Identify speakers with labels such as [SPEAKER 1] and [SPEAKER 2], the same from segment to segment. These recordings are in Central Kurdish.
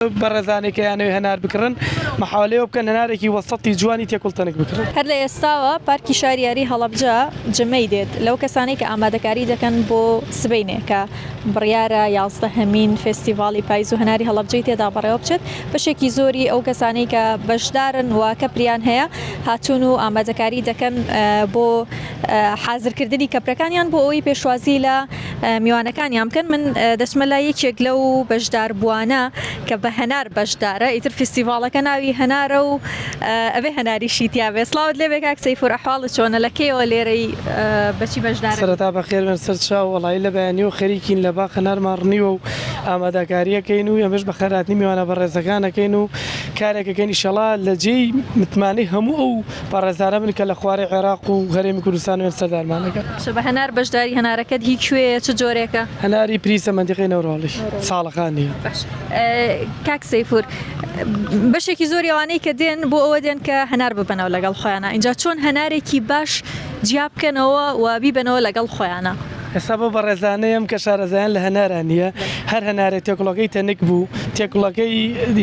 [SPEAKER 1] بەڕێزانێکە یانەوێ هەنار بکڕن محاولەیە بکەن هەنارێکی وەسەتی جوانی تێکوڵتەنێک بکڕن.
[SPEAKER 2] هەر لە ئێستاوە پارکی شاریاری هەڵەبجە جمەی دێت لەو کەسانەی کە ئامادەکاری دەکەن بۆ سبەینێ کە بڕیارە 11هەمین فێستیڤاڵی پاییز و هەناری هەڵەبجەی تێدا بەڕێوە بچێت. بەشێکی زۆری ئەو کەسانەی کە بەشدارن و کە پریان هەیە هاتوون و ئامادەکاری دەکەن بۆ حازرکردنی کەپرەکانیان بۆ ئەوەی پێشوازی لە میوانەکانیان بکەن. من دەچمە لای یەکێک لەو بەشدار بوانە کە بە هەنار بەشدارە ئیتر فستیڤاڵەکە ناوی هەنارە و ئەبێ هەناریشی تیاابێ. سڵاوت لێ بێ کاک سەیفور ئەحواڵت چۆنە لە کێوە لێرەی بەچی بەشدار؟
[SPEAKER 1] سەرەتا بەخێر بن سەر چاو وەڵایی لە بەیانی و خەریکین لە باخ هەنارمان ڕنیوە و ئامادەکاریەکەین و ئەمەش بە خەراتنی میوانە بەڕێزەکانەکەین و کارێکەکەین ئینشەڵا لە جێی متمانەی هەموو ئەو بەڕێزانە بن کە لە خوارەی عێراق و هەرێمی کوردستان وێن سەردارمانەکە.
[SPEAKER 2] بە هەنار بەشداری هەنارەکەت هی کوێیە چ جۆرێکە؟
[SPEAKER 1] هەناری پریسە مەندیقی نەوڕۆڵی ساڵەخانی.
[SPEAKER 2] کاک سەیفور بەشێکی زۆری ئەوانەی کە دێن بۆ ئەوە دێن کە هەنار ببنەوە لەگەڵ خۆیانە. اینجا چۆن هەنارێکی باش جیا بکەنەوە و بیبنەوە لەگەڵ خۆیانە؟
[SPEAKER 1] ئێستا بۆ بەڕێزانەیەم کە شارەزایان لە هەناران نیە هەر هەنارێت تێکوڵەکەی تەنک بوو تێکوڵەکەی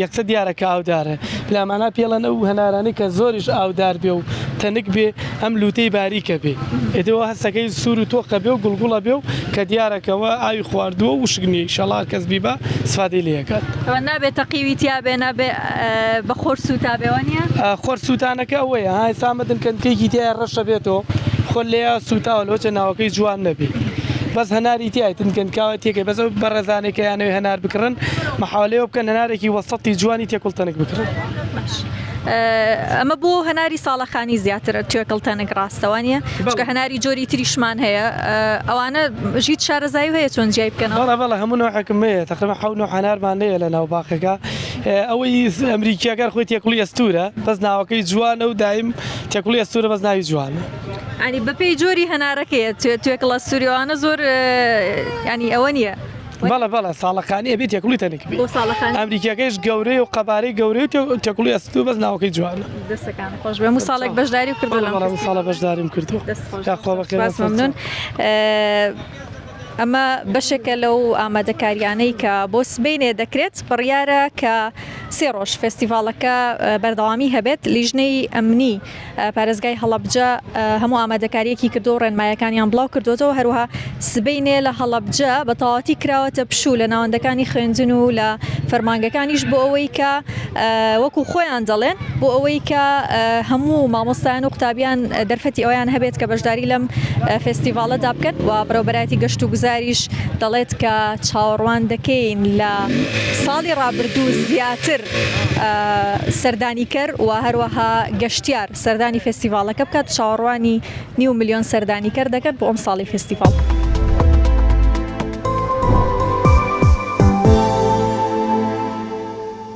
[SPEAKER 1] یەکسە دیارەکە ئاودارە پلامانە پێڵەنە و هەنارانی کە زۆریش ئاودار بێ و تەنک بێ ئەم لوتەی باریکە بێ ئێدەوە هەستەکەی سوور و تۆقە بێ و گوڵگوڵە بێ و کە دیارەکەەوە ئاوی خواردووە و شگنی شەڵا کەس بیبە سفادەی لەکات.
[SPEAKER 2] ئەوە نابێت تەقیوی تیاابێ نابێ بە خۆر سوتا بێوانە
[SPEAKER 1] خۆر سووتانەکە ئەوەیە های سامەدن کەنکەیەکی تیا ڕەشە بێتەوە خۆ لێە سوتاوە لۆچە ناوەکەی جوان نەبێ. بەس هەناری تایتن کەنکاوە تێکە بەس بەڕێزانێکە یانەوێ هەنار بکڕن محاولەیە بکەن هەنارێکی وەسەتی جوانی تێکوڵتەنێک بکڕن.
[SPEAKER 2] ئەمە بۆ هەناری ساڵەخانی زیاترە توێکڵتەنێک ڕاستەوانە چکە هەناری جۆری تریشمان هەیە ئەوانە ژیت شارەزایی هەیە چۆن جیای بکەنەوە؟
[SPEAKER 1] بەڵێ هەموو نوعەکەمەیە تقریبا حەوت نوع هەنارمان هەیە لە ناو باخەکە. ئەوەی ئەمریکیاکار خۆی تێکوڵی ئەستورە بەس ناوەکەی جوانە و دایم تێکوڵی ئەستورە بەس ناوی جوانە.
[SPEAKER 2] ینی بەپێی جۆری هەنارەکەیە توێکڵ ئەستوریەوانە زۆر ینی ئەوە نییە.
[SPEAKER 1] بەڵە ساڵەکانی ئەبێت تێکوڵی تەنێک بێ. ئەمریکیەکەیش گەورەی و قەبارەی گەورەی و تێکوڵی ئەستور بەس ناوەکەی جوانە.
[SPEAKER 2] دەستەکان خۆش بێ. ساڵێک بەشداری کردو
[SPEAKER 1] لە ساڵە بەشداریم کردو.
[SPEAKER 2] ممنون. ئەمە بەشێکە لەو ئامادەکاریانەی کە بۆ سبەینێ دەکرێت بڕیارە کە 3 ڕۆژ فستیڤالەکە بەردەوامی هەبێت. لیژنەی ئەمنی پارێزگای هەڵەبجە هەموو ئامادەکاریەکی کردو و ڕێنمایەکانیان بڵاو کردوەوە. هەروها سبەینێ لە هەڵەبجە بە تەواوەتی کراوەتە پشوو لە ناوەندەکانی خوێندن و لە فەرمانگەکانیش بۆ ئەوەی کە وەکو خۆیان دەڵێن بۆ ئەوەی کە هەموو مامۆستایان و قوتابیان دەرفەتی ئەویان هەبێت کە بەشداری لەم فستیڤالەدا بکەن و بەڕێوەبەرایەتی گەشت و گوزاریش دەڵێت کە چاوەڕوان دەکەین لە ساڵی ڕابردوو زیاتر سەردانیکەر و هەروەها گەشتیار سەردانی فستیڤالەکە بکات چاوەڕوانی 9 ملیۆن سەردانیکەر دەکەن بۆ ئەم ساڵی فستیڤال.